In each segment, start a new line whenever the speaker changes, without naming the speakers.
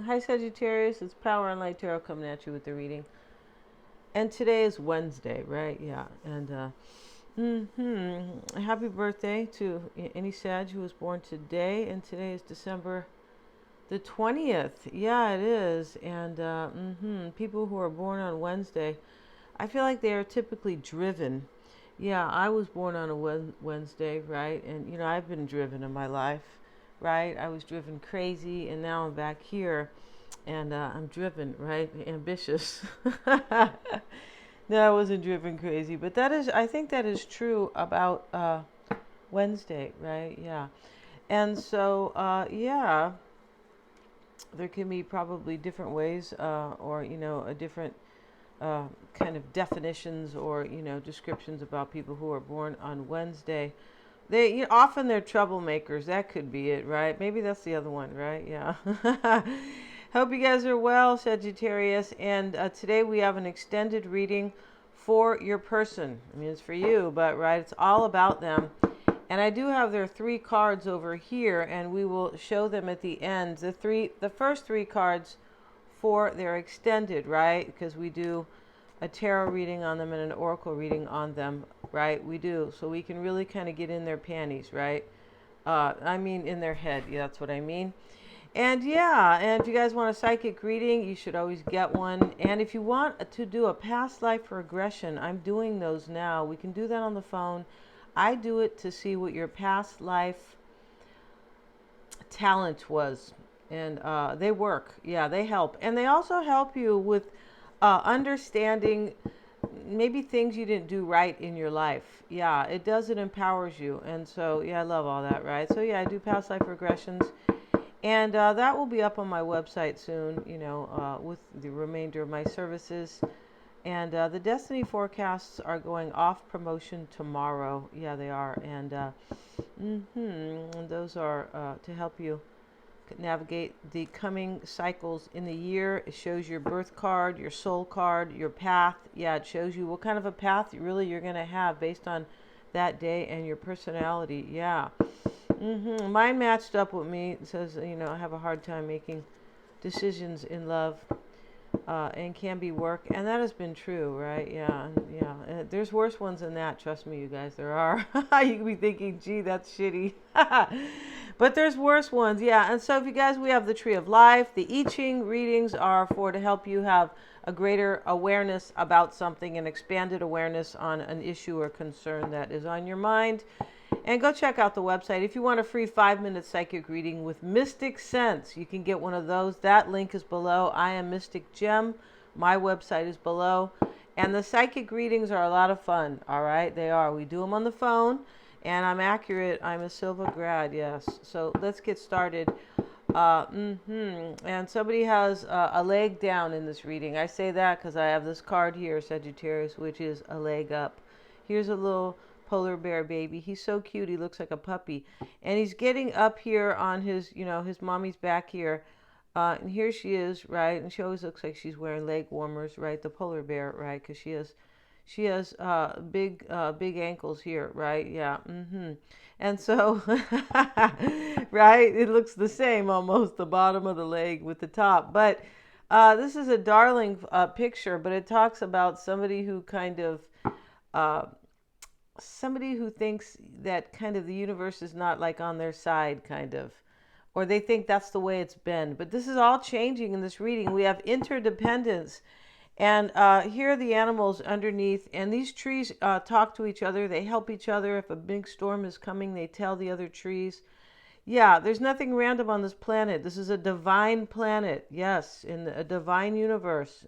Hi, Sagittarius. It's Power and Light Tarot coming at you with the reading. And today is Wednesday, right? Yeah. And happy birthday to any Sag who was born today. And today is December the 20th. Yeah, it is. And people who are born on Wednesday, I feel like they are typically driven. Yeah, I was born on a Wednesday, right? And, I've been driven in my life, right? I was driven crazy, and now I'm back here, and I'm driven, right? Ambitious. No, I wasn't driven crazy, but I think that is true about Wednesday, right? Yeah. And so, yeah, there can be probably different ways, or, a different uh, kind of definitions or descriptions about people who are born on Wednesday. They often they're troublemakers. That could be it, right? Maybe that's the other one, right? Yeah. Hope you guys are well, Sagittarius. And today we have an extended reading for your person. I mean, it's for you, but right, it's all about them. And I do have their three cards over here, and we will show them at the end. The first three cards for their extended, right? Because we do a tarot reading on them and an oracle reading on them, right? We do. So we can really kind of get in their panties, right? I mean, in their head. Yeah, that's what I mean. And yeah, and if you guys want a psychic reading, you should always get one. And if you want to do a past life regression, I'm doing those now. We can do that on the phone. I do it to see what your past life talent was. And they work. Yeah, they help. And they also help you with understanding maybe things you didn't do right in your life. Yeah, it does. It empowers you. And so, yeah, I love all that, right? So, yeah, I do past life regressions. And that will be up on my website soon, with the remainder of my services. And the Destiny forecasts are going off promotion tomorrow. Yeah, they are. And those are to help you navigate the coming cycles in the year. It shows your birth card, your soul card, your path. Yeah, it shows you what kind of a path you're going to have based on that day and your personality. Yeah. Mine matched up with me. It says, I have a hard time making decisions in love and can be work. And that has been true, right? Yeah. Yeah. There's worse ones than that. Trust me, you guys, there are. You can be thinking, gee, that's shitty. But there's worse ones. Yeah. And so if you guys, we have the Tree of Life. The I Ching readings are to help you have a greater awareness about something, an expanded awareness on an issue or concern that is on your mind. And go check out the website. If you want a free 5-minute psychic reading with Mystic Sense, you can get one of those. That link is below. I am Mystic Gem. My website is below. And the psychic readings are a lot of fun. All right, they are. We do them on the phone. And I'm accurate. I'm a Silva grad, yes. So let's get started. And somebody has a leg down in this reading. I say that because I have this card here, Sagittarius, which is a leg up. Here's a little polar bear baby. He's so cute. He looks like a puppy. And he's getting up here on his, his mommy's back here. And here she is, right? And she always looks like she's wearing leg warmers, right? The polar bear, right? Because she has big ankles here, right? Yeah. And so, right? It looks the same almost, the bottom of the leg with the top. But this is a darling picture, but it talks about somebody who kind of somebody who thinks that kind of the universe is not like on their side, kind of, or they think that's the way it's been. But this is all changing in this reading. We have interdependence. And here are the animals underneath. And these trees talk to each other. They help each other. If a big storm is coming, they tell the other trees. Yeah, there's nothing random on this planet. This is a divine planet. Yes, in a divine universe.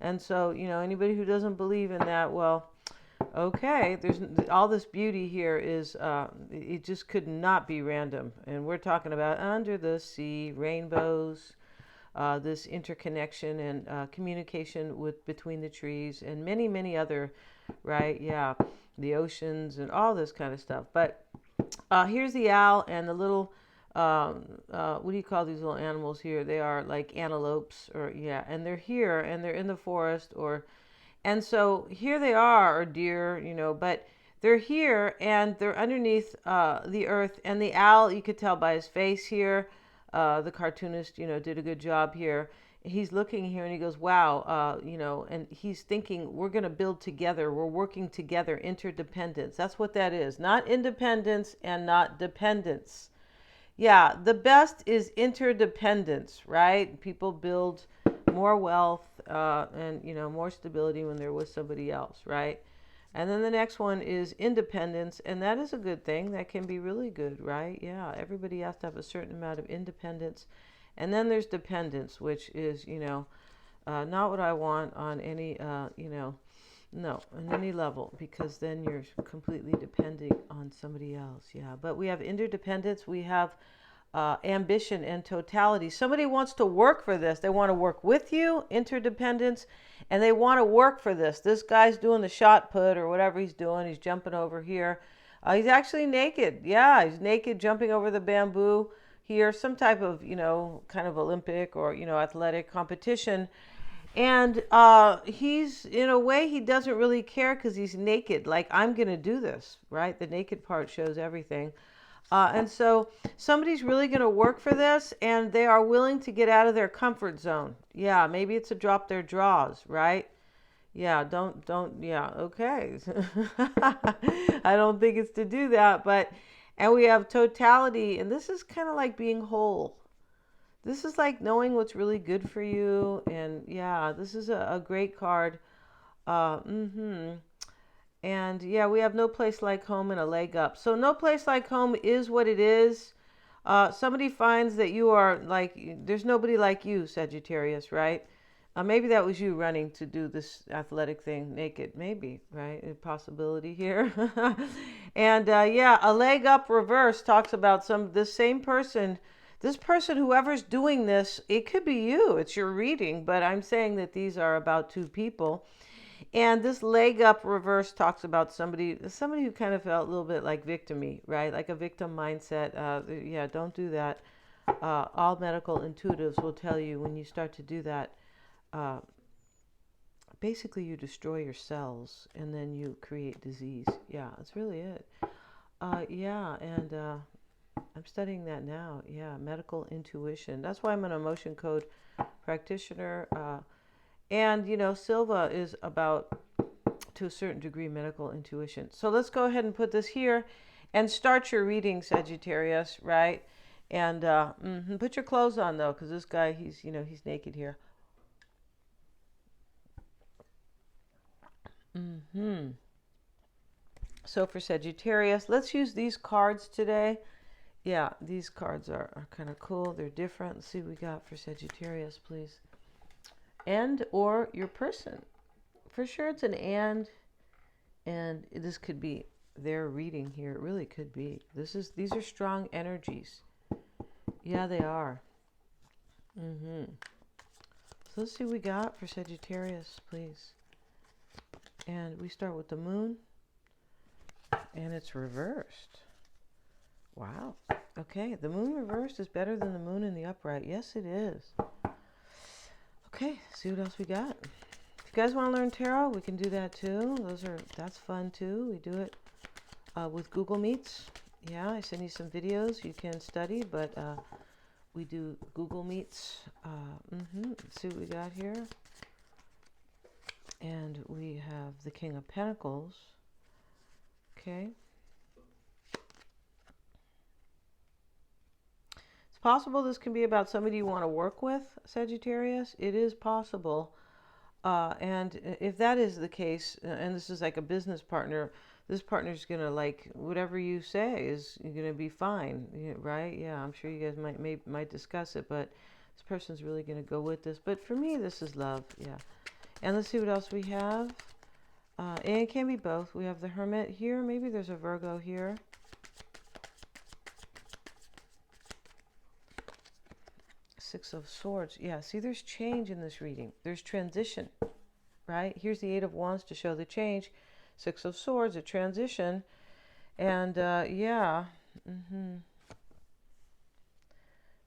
And so, anybody who doesn't believe in that, well, okay, there's all this beauty here is it just could not be random. And we're talking about under the sea, rainbows, this interconnection and communication between the trees and many other, right? Yeah, the oceans and all this kind of stuff. But here's the owl and the little what do you call these little animals here? They are like antelopes, or yeah, and they're here and they're in the forest, and so here they are, or deer, but they're here and they're underneath the earth. And the owl, you could tell by his face here, the cartoonist, did a good job here. He's looking here and he goes, wow, and he's thinking, we're going to build together. We're working together, interdependence. That's what that is. Not independence and not dependence. Yeah, the best is interdependence, right? People build more wealth and more stability when they're with somebody else, right? And then the next one is independence, and that is a good thing. That can be really good, right? Yeah, everybody has to have a certain amount of independence. And then there's dependence, which is, not what I want on any, no, on any level, because then you're completely depending on somebody else. Yeah, but we have interdependence, we have ambition and totality. Somebody wants to work for this. They want to work with you, interdependence, and they want to work for this. This guy's doing the shot put or whatever he's doing. He's jumping over here. He's actually naked. Yeah, he's naked, jumping over the bamboo here. Some type of, kind of Olympic or, athletic competition. And he's, in a way, he doesn't really care because he's naked. Like, I'm going to do this, right? The naked part shows everything. And so somebody's really going to work for this, and they are willing to get out of their comfort zone. Yeah, maybe it's a drop their drawers, right? Yeah, yeah, okay. I don't think it's to do that, and we have totality, and this is kind of like being whole. This is like knowing what's really good for you, and yeah, this is a great card. And yeah, we have no place like home and a leg up. So no place like home is what it is. Somebody finds that you are like, there's nobody like you, Sagittarius, right? Maybe that was you running to do this athletic thing naked. Maybe, right? A possibility here. And yeah, a leg up reverse talks about this same person. This person, whoever's doing this, it could be you. It's your reading, but I'm saying that these are about two people. And this leg up reverse talks about somebody who kind of felt a little bit like victim-y, right? Like a victim mindset. Yeah, don't do that. All medical intuitives will tell you when you start to do that, basically you destroy your cells and then you create disease. Yeah, that's really it. Yeah, and I'm studying that now. Yeah, medical intuition. That's why I'm an emotion code practitioner. And, Silva is about, to a certain degree, medical intuition. So let's go ahead and put this here and start your reading, Sagittarius, right? And put your clothes on, though, because this guy, he's naked here. So for Sagittarius, let's use these cards today. Yeah, these cards are kind of cool. They're different. Let's see what we got for Sagittarius, please. And or your person. For sure it's an and this could be their reading here. It really could be. These are strong energies. Yeah, they are. So let's see what we got for Sagittarius, please. And we start with the moon. And it's reversed. Wow. Okay, the moon reversed is better than the moon in the upright. Yes, it is. Okay, see what else we got. If you guys want to learn tarot, we can do that too. That's fun too. We do it with Google Meets. Yeah, I send you some videos you can study, but we do Google Meets. Let's see what we got here. And we have the King of Pentacles. Okay. It's possible this can be about somebody you want to work with, Sagittarius. It is possible. And if that is the case, and this is like a business partner, this partner's going to like whatever you say is going to be fine, right? Yeah, I'm sure you guys might discuss it, but this person's really going to go with this. But for me, this is love, yeah. And let's see what else we have. And it can be both. We have the Hermit here. Maybe there's a Virgo here. Six of Swords. Yeah, see, there's change in this reading. There's transition, right? Here's the Eight of Wands to show the change. Six of Swords, a transition. And, yeah.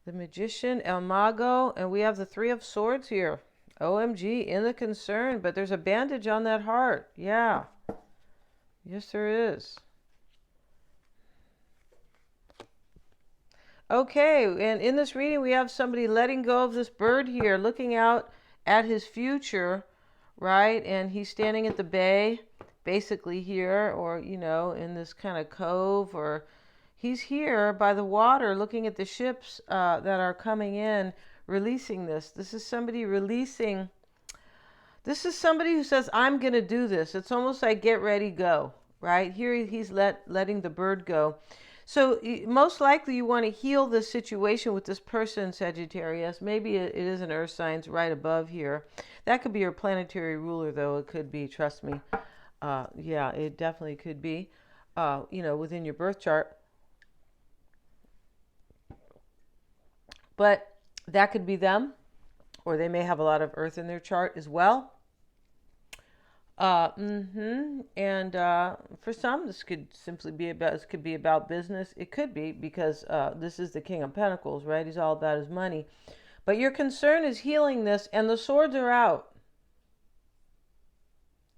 The Magician, El Mago, and we have the Three of Swords here. OMG, in the concern, but there's a bandage on that heart. Yeah. Yes, there is. Okay, and in this reading, we have somebody letting go of this bird here, looking out at his future, right? And he's standing at the bay, basically here, or, in this kind of cove, or he's here by the water looking at the ships that are coming in, releasing this. This is somebody releasing. This is somebody who says, I'm going to do this. It's almost like get ready, go, right? Here he's letting the bird go. So most likely you want to heal this situation with this person, Sagittarius. Maybe it is an earth sign right above here. That could be your planetary ruler, though. It could be, trust me. Yeah, it definitely could be, within your birth chart. But that could be them, or they may have a lot of earth in their chart as well. And for some, this could simply be about business. It could be because this is the King of Pentacles, right? He's all about his money. But your concern is healing this, and the swords are out.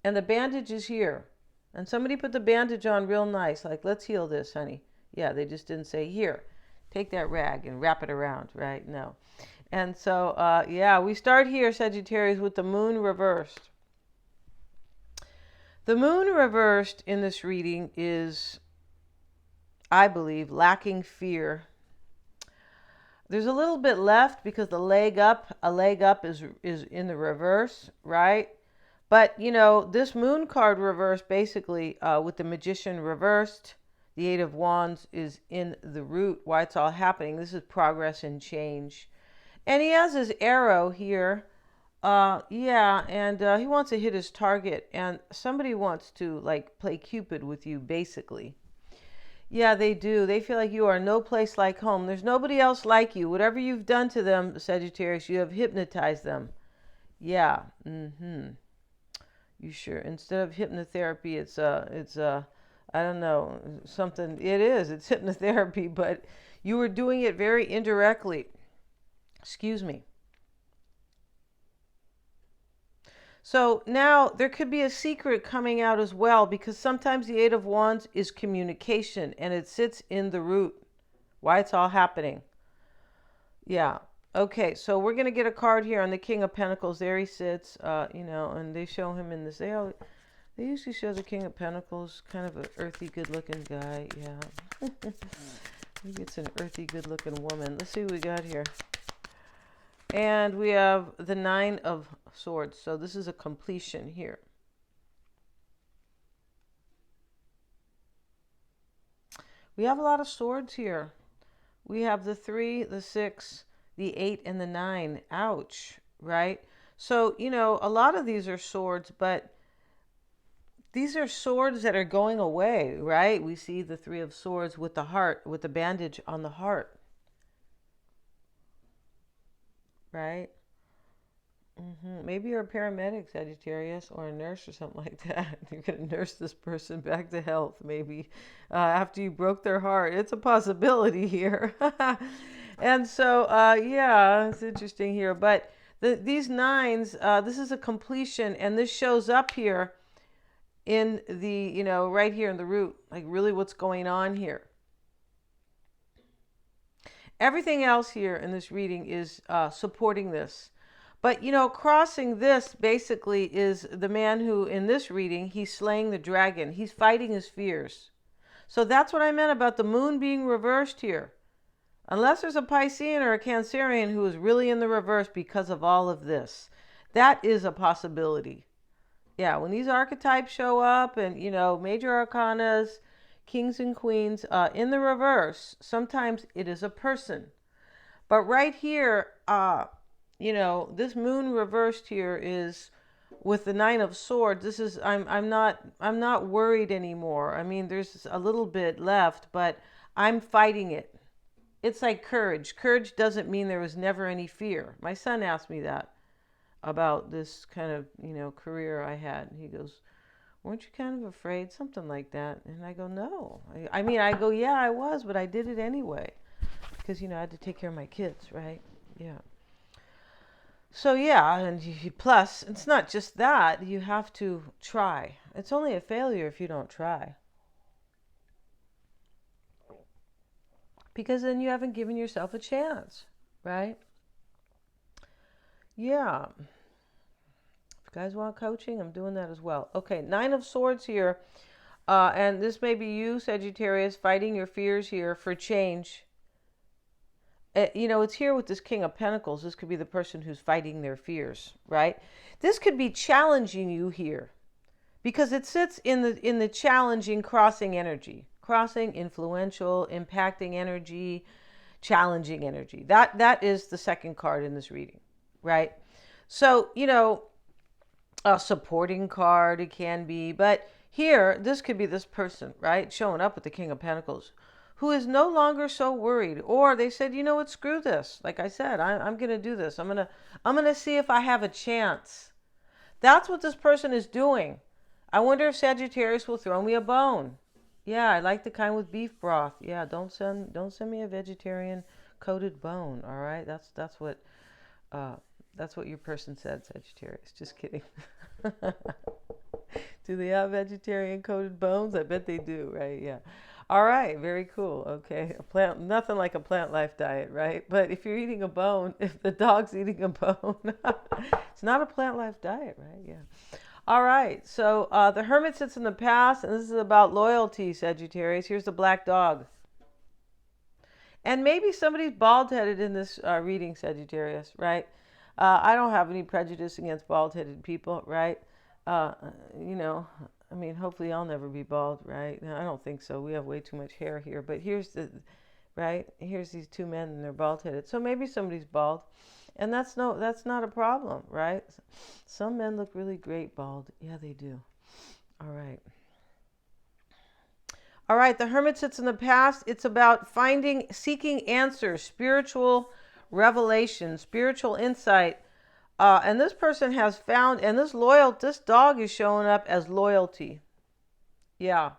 And the bandage is here. And somebody put the bandage on real nice, like, let's heal this, honey. Yeah, they just didn't say, here, take that rag and wrap it around, right? No. And so, yeah, we start here, Sagittarius, with the moon reversed. The moon reversed in this reading is, I believe, lacking fear. There's a little bit left because a leg up is in the reverse, right? But, this moon card reversed basically with the magician reversed. The Eight of Wands is in the root, why it's all happening. This is progress and change. And he has his arrow here. Yeah, and he wants to hit his target, and somebody wants to like play Cupid with you, basically. Yeah, they do. They feel like you are no place like home. There's nobody else like you. Whatever you've done to them, Sagittarius, you have hypnotized them. Yeah. You sure? Instead of hypnotherapy, it's I don't know, something. It's hypnotherapy, but you were doing it very indirectly. Excuse me. So now there could be a secret coming out as well, because sometimes the Eight of Wands is communication and it sits in the root. Why it's all happening. Yeah. Okay, so we're going to get a card here on the King of Pentacles. There he sits, and they show him in this. They usually show the King of Pentacles, kind of an earthy, good-looking guy. Yeah. Maybe it's an earthy, good-looking woman. Let's see what we got here. And we have the Nine of Swords. So this is a completion here. We have a lot of swords here. We have the 3, the 6, the 8, and the 9. Ouch, right? So, a lot of these are swords, but these are swords that are going away, right? We see the 3 of Swords with the heart, with the bandage on the heart. Right? Maybe you're a paramedic, Sagittarius, or a nurse or something like that. You're going to nurse this person back to health, maybe, after you broke their heart. It's a possibility here. And so, yeah, it's interesting here. But these 9s, this is a completion, and this shows up here in the, right here in the root, like really what's going on here. Everything else here in this reading is supporting this. But, crossing this basically is the man who, in this reading, he's slaying the dragon. He's fighting his fears. So that's what I meant about the moon being reversed here. Unless there's a Piscean or a Cancerian who is really in the reverse because of all of this. That is a possibility. Yeah, when these archetypes show up and, major arcanas, kings and queens, in the reverse, sometimes it is a person. But right here, this moon reversed here is with the 9 of Swords. This is I'm not worried anymore. I mean, there's a little bit left, but I'm fighting it. It's like courage. Courage doesn't mean there was never any fear. My son asked me that about this kind of, career I had. He goes, weren't you kind of afraid? Something like that. And I go, no. I go, yeah, I was, but I did it anyway. Because, I had to take care of my kids, right? Yeah. So, yeah, and plus, it's not just that. You have to try. It's only a failure if you don't try. because then you haven't given yourself a chance, right? Yeah. If you guys want coaching, I'm doing that as well. Okay, Nine of Swords here. And this may be you, Sagittarius, fighting your fears here for change. It's here with this King of Pentacles. This could be the person who's fighting their fears, right? This could be challenging you here because it sits in the challenging crossing energy, crossing, influential, impacting energy, challenging energy. That is the second card in this reading, right? So, a supporting card it can be, but here this could be this person, right, showing up with the King of Pentacles, who is no longer so worried, or they said, you know what, screw this. Like I said, I'm gonna do this. I'm gonna see if I have a chance. That's what this person is doing. I wonder if Sagittarius will throw me a bone. Yeah, I like the kind with beef broth. Yeah, don't send me a vegetarian coated bone. All right, that's what your person said, Sagittarius. Just kidding. Do they have vegetarian coated bones? I bet they do, right? Yeah. All right, very cool. Okay, nothing like a plant life diet, right? But if you're eating a bone, if the dog's eating a bone, it's not a plant life diet, right? Yeah. All right, so the Hermit sits in the past, and this is about loyalty, Sagittarius. Here's the black dog. And maybe somebody's bald-headed in this reading, Sagittarius, right? I don't have any prejudice against bald-headed people, right? Hopefully I'll never be bald, right? No, I don't think so. We have way too much hair here. But here's these two men and they're bald-headed. So maybe somebody's bald. And that's not a problem, right? Some men look really great bald. Yeah, they do. All right. All right, the Hermit sits in the past. It's about seeking answers, spiritual revelation, spiritual insight. And this person has found, and this dog is showing up as loyalty. Yeah.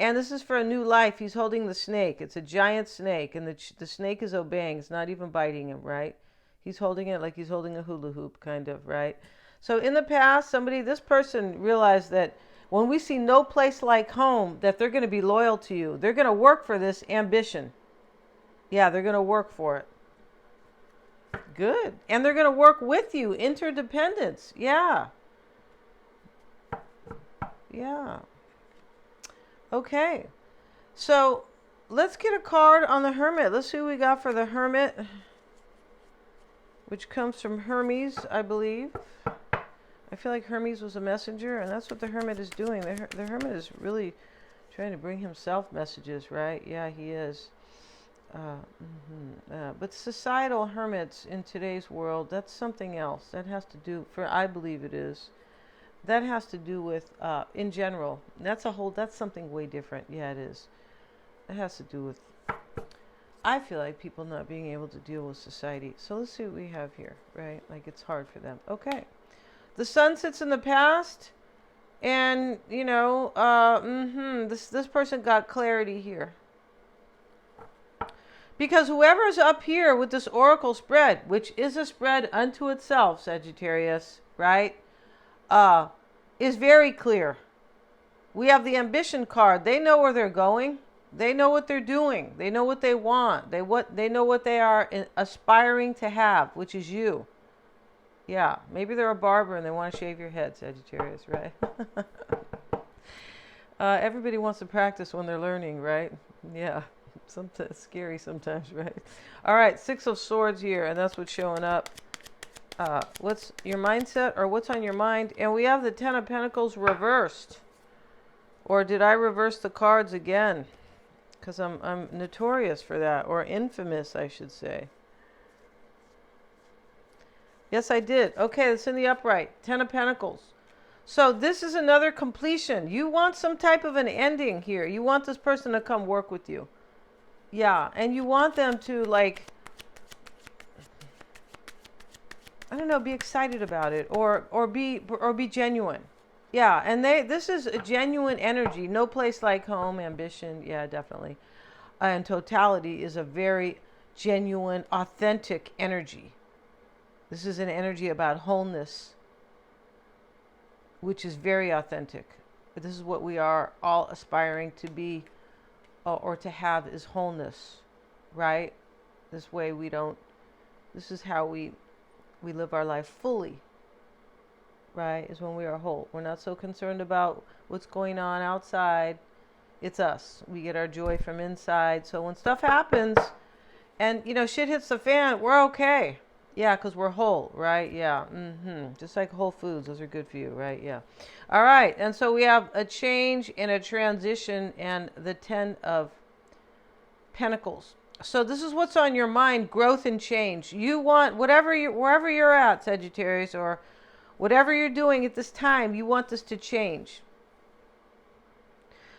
And this is for a new life. He's holding the snake. It's a giant snake, and the snake is obeying. It's not even biting him, right? He's holding it like he's holding a hula hoop, kind of, right? So in the past, this person realized that when we see no place like home, that they're going to be loyal to you. They're going to work for this ambition. Yeah, they're going to work for it. Good. And they're going to work with you. Interdependence. Yeah. Yeah. Okay. So let's get a card on the Hermit. Let's see what we got for the Hermit, which comes from Hermes, I believe. I feel like Hermes was a messenger, and that's what the Hermit is doing. The Hermit is really trying to bring himself messages, right? Yeah, he is. But societal hermits in today's world, that's something else. That has to do, I believe it is, that has to do with, in general, that's something way different. Yeah, it is. It has to do with, I feel like people not being able to deal with society. So let's see what we have here, right? Like it's hard for them. Okay. The Sun sits in the past, and, this person got clarity here. Because whoever is up here with this oracle spread, which is a spread unto itself, Sagittarius, right, is very clear. We have the ambition card. They know where they're going. They know what they're doing. They know what they want. They know what they are aspiring to have, which is you. Yeah, maybe they're a barber and they want to shave your head, Sagittarius, right? Everybody wants to practice when they're learning, right? Yeah. Sometimes scary sometimes, right? All right, Six of Swords here, and that's what's showing up. What's your mindset, or what's on your mind? And we have the Ten of Pentacles reversed. Or did I reverse the cards again? Because I'm notorious for that, or infamous, I should say. Yes, I did. Okay, it's in the upright. Ten of Pentacles. So this is another completion. You want some type of an ending here. You want this person to come work with you. Yeah, and you want them to, like, I don't know, be excited about it, or be genuine. Yeah, and this is a genuine energy. No place like home, ambition. Yeah, definitely. And totality is a very genuine, authentic energy. This is an energy about wholeness, which is very authentic. This is what we are all aspiring to be or to have is wholeness, right? This way we don't, this is how we live our life fully, right? Is when we are whole. We're not so concerned about what's going on outside. It's us. We get our joy from inside. So when stuff happens and, shit hits the fan, we're okay. Yeah, because we're whole, right? Yeah. Just like Whole Foods. Those are good for you, right? Yeah. All right. And so we have a change and a transition and the 10 of Pentacles. So this is what's on your mind, growth and change. You want wherever you're at, Sagittarius, or whatever you're doing at this time, you want this to change.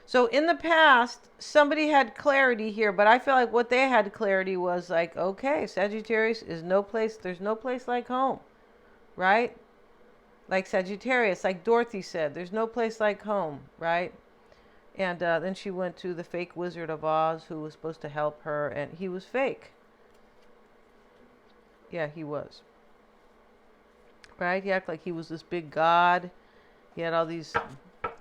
So in the past, somebody had clarity here, but I feel like what they had clarity was like, okay, Sagittarius is there's no place like home, right? Like Sagittarius, like Dorothy said, there's no place like home, right? And then she went to the fake Wizard of Oz who was supposed to help her, and he was fake. Yeah, he was. Right? He acted like he was this big god. He had all these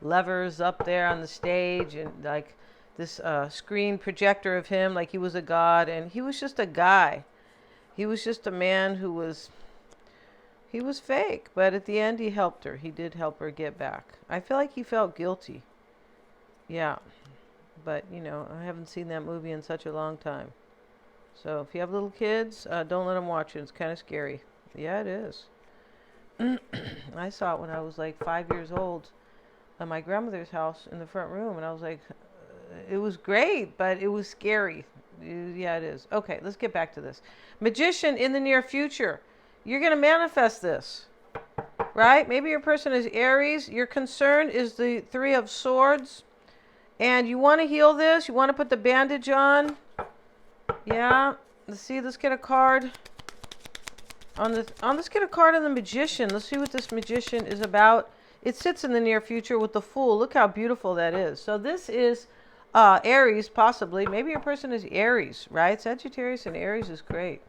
levers up there on the stage and like this screen projector of him like he was a god, and he was just a guy. He was just a man who was fake, but at the end he helped her. He did help her get back. I feel like he felt guilty. Yeah, but I haven't seen that movie in such a long time. So if you have little kids, don't let them watch it. It's kind of scary. Yeah, it is. I saw it when I was like 5 years old at my grandmother's house in the front room, and I was like, it was great, but it was scary. Yeah, it is. Okay, let's get back to this. Magician in the near future. You're going to manifest this, right? Maybe your person is Aries. Your concern is the Three of Swords. And you want to heal this. You want to put the bandage on. Yeah. Let's see. Let's get a card. Let's get a card on the Magician. Let's see what this Magician is about. It sits in the near future with the Fool. Look how beautiful that is. So this is Aries, possibly. Maybe your person is Aries, right? Sagittarius and Aries is great.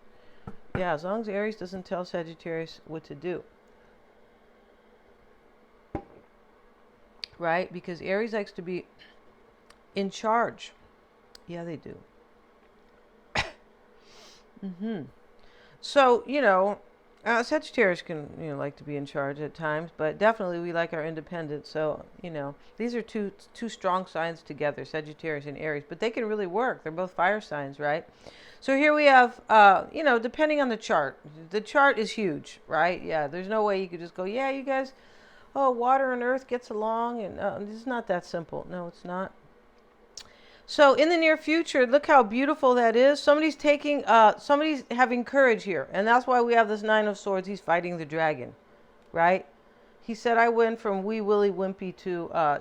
Yeah, as long as Aries doesn't tell Sagittarius what to do. Right? Because Aries likes to be in charge. Yeah, they do. So, Sagittarius can, like to be in charge at times, but definitely we like our independence. So, these are two strong signs together, Sagittarius and Aries, but they can really work. They're both fire signs, right? So here we have, depending on the chart is huge, right? Yeah, there's no way you could just go, yeah, you guys, water and earth gets along, and it's not that simple. No, it's not. So in the near future, look how beautiful that is. Somebody's having courage here. And that's why we have this Nine of Swords. He's fighting the dragon, right? He said, I went from wee willy wimpy to, I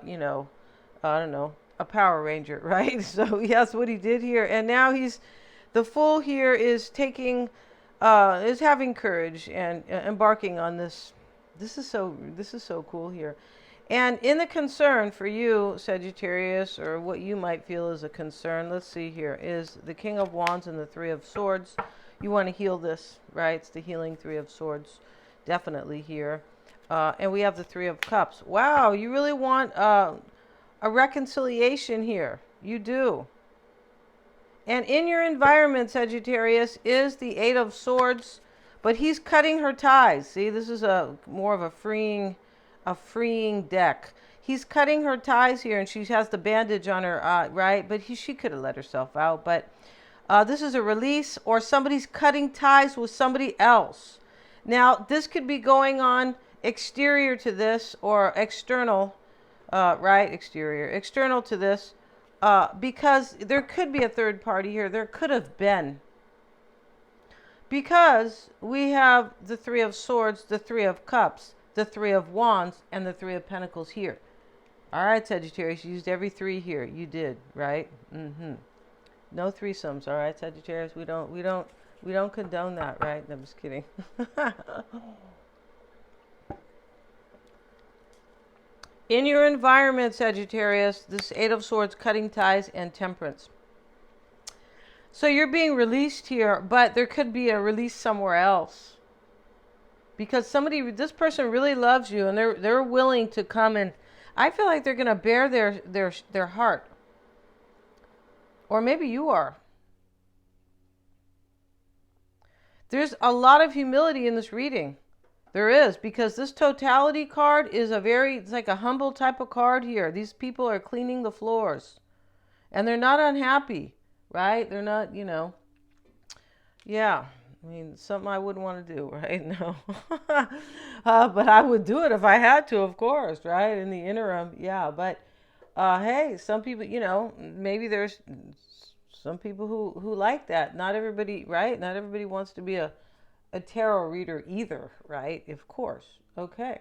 don't know, a Power Ranger, right? So that's what he did here. And now the Fool here is having courage and embarking on this. This is so cool here. And in the concern for you, Sagittarius, or what you might feel is a concern, let's see here, is the King of Wands and the Three of Swords. You want to heal this, right? It's the healing Three of Swords, definitely here. And we have the Three of Cups. Wow, you really want a reconciliation here. You do. And in your environment, Sagittarius, is the Eight of Swords, but he's cutting her ties. See, this is more of a freeing deck. He's cutting her ties here, and she has the bandage on her, right? But she could have let herself out. But this is a release, or somebody's cutting ties with somebody else. Now, this could be going on exterior to this, or external, right? External to this, because there could be a third party here. There could have been. Because we have the Three of Swords, the Three of Cups, the Three of Wands, and the Three of Pentacles here. All right, Sagittarius, you used every three here. You did, right? No threesomes, all right, Sagittarius. We don't condone that, right? I'm just kidding. In your environment, Sagittarius, this Eight of Swords, cutting ties, and Temperance. So you're being released here, but there could be a release somewhere else. Because this person really loves you, and they're willing to come, and I feel like they're going to bear their heart. Or maybe you are. There's a lot of humility in this reading. There is, because this totality card is it's like a humble type of card here. These people are cleaning the floors and they're not unhappy, right? They're not, yeah. I mean, something I wouldn't want to do, right? No. But I would do it if I had to, of course, right? In the interim, yeah. But hey, some people, maybe there's some people who like that. Not everybody, right? Not everybody wants to be a tarot reader either, right? Of course. Okay.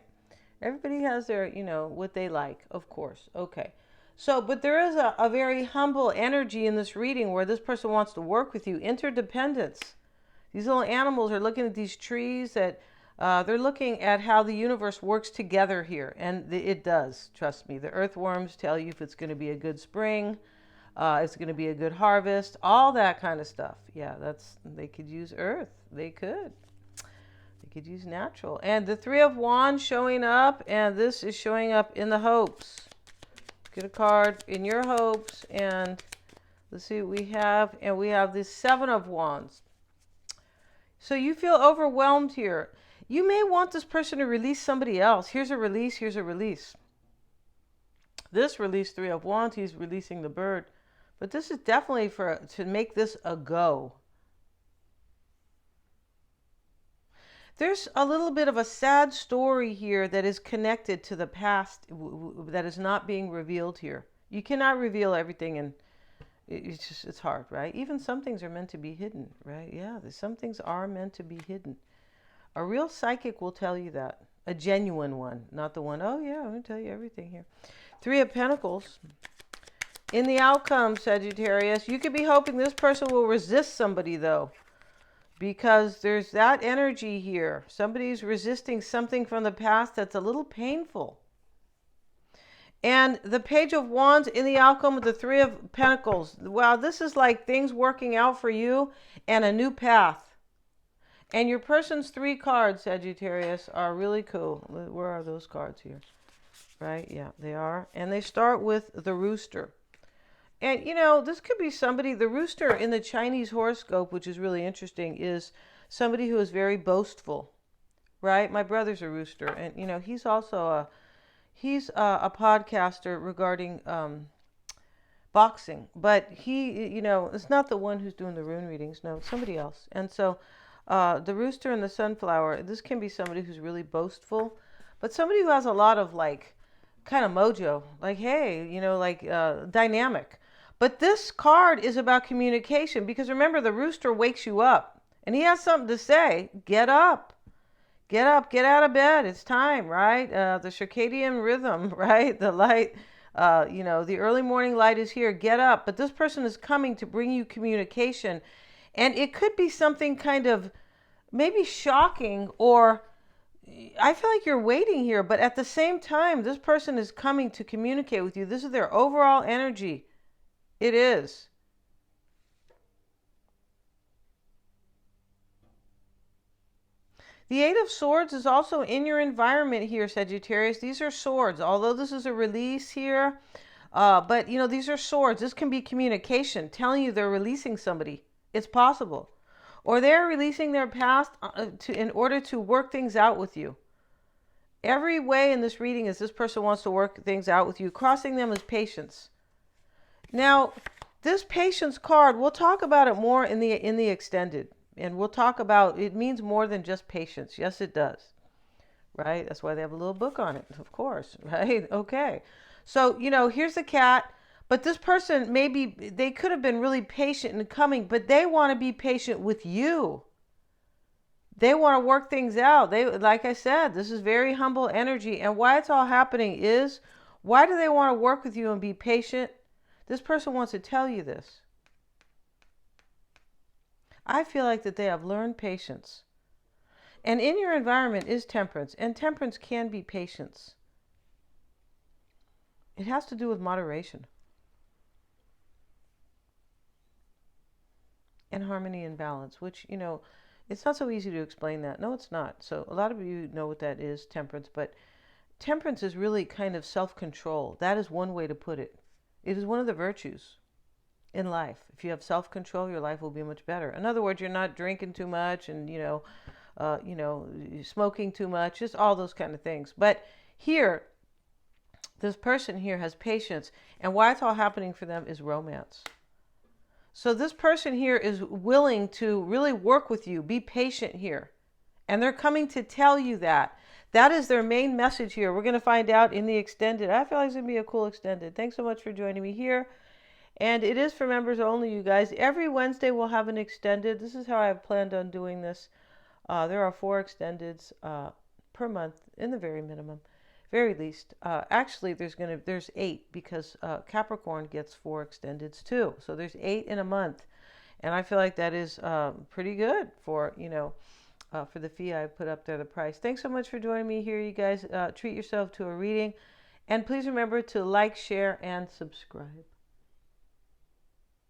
Everybody has their, what they like, of course. Okay. So, but there is a very humble energy in this reading where this person wants to work with you. Interdependence. These little animals are looking at these trees that they're looking at how the universe works together here. And it does, trust me. The earthworms tell you if it's going to be a good spring, it's going to be a good harvest, all that kind of stuff. Yeah, they could use earth. They could use natural. And the Three of Wands showing up, and this is showing up in the hopes. Get a card in your hopes, and let's see what we have. And we have the Seven of Wands. So you feel overwhelmed here. You may want this person to release somebody else. Here's a release, here's a release. This release, Three of Wands, he's releasing the bird. But this is definitely to make this a go. There's a little bit of a sad story here that is connected to the past that is not being revealed here. You cannot reveal everything, and it's hard, right? Even some things are meant to be hidden, right? Yeah, some things are meant to be hidden. A real psychic will tell you that. A genuine one, not the one, oh yeah, I'm going to tell you everything here. Three of Pentacles. In the outcome, Sagittarius, you could be hoping this person will resist somebody, though. Because there's that energy here. Somebody's resisting something from the past that's a little painful. And the Page of Wands in the outcome with the Three of Pentacles. Wow, this is like things working out for you and a new path. And your person's 3 cards, Sagittarius, are really cool. Where are those cards here? Right? Yeah, they are. And they start with the rooster. And, this could be somebody, the rooster in the Chinese horoscope, which is really interesting, is somebody who is very boastful, right? My brother's a rooster, and, he's also he's a podcaster regarding boxing. But he, it's not the one who's doing the rune readings. No, it's somebody else. And so the rooster and the sunflower, this can be somebody who's really boastful, but somebody who has a lot of, kind of mojo. Like, hey, dynamic. But this card is about communication, because remember, the rooster wakes you up and he has something to say. Get up, get out of bed. It's time, right? The circadian rhythm, right? The light, the early morning light is here. Get up. But this person is coming to bring you communication. And it could be something kind of maybe shocking, or I feel like you're waiting here. But at the same time, this person is coming to communicate with you. This is their overall energy. It is. The Eight of Swords is also in your environment here, Sagittarius. These are swords, although this is a release here. But, these are swords. This can be communication, telling you they're releasing somebody. It's possible. Or they're releasing their past in order to work things out with you. Every way in this reading is this person wants to work things out with you. Crossing them is patience. Now, this patience card, we'll talk about it more in the extended. And we'll talk about, it means more than just patience. Yes, it does. Right? That's why they have a little book on it, of course. Right? Okay. So, here's the cat. But this person, maybe they could have been really patient in coming, but they want to be patient with you. They want to work things out. Like I said, this is very humble energy. And why it's all happening is, why do they want to work with you and be patient? This person wants to tell you this. I feel like that they have learned patience. And in your environment is temperance. And temperance can be patience. It has to do with moderation. And harmony and balance, which, it's not so easy to explain that. No, it's not. So a lot of you know what that is, temperance. But temperance is really kind of self-control. That is one way to put it. It is one of the virtues. in life. If you have self-control, your life will be much better. In other words, you're not drinking too much and, smoking too much, just all those kind of things. But here, this person here has patience, and why it's all happening for them is romance. So this person here is willing to really work with you, be patient here. And they're coming to tell you that. That is their main message here. We're going to find out in the extended. I feel like it's going to be a cool extended. Thanks so much for joining me here. And it is for members only, you guys. Every Wednesday we'll have an extended. This is how I've planned on doing this. There are 4 extendeds per month in the very minimum, very least. Actually, there's 8 because Capricorn gets 4 extendeds too. So there's 8 in a month, and I feel like that is pretty good for for the fee I put up there, the price. Thanks so much for joining me here, you guys. Treat yourself to a reading, and please remember to like, share, and subscribe.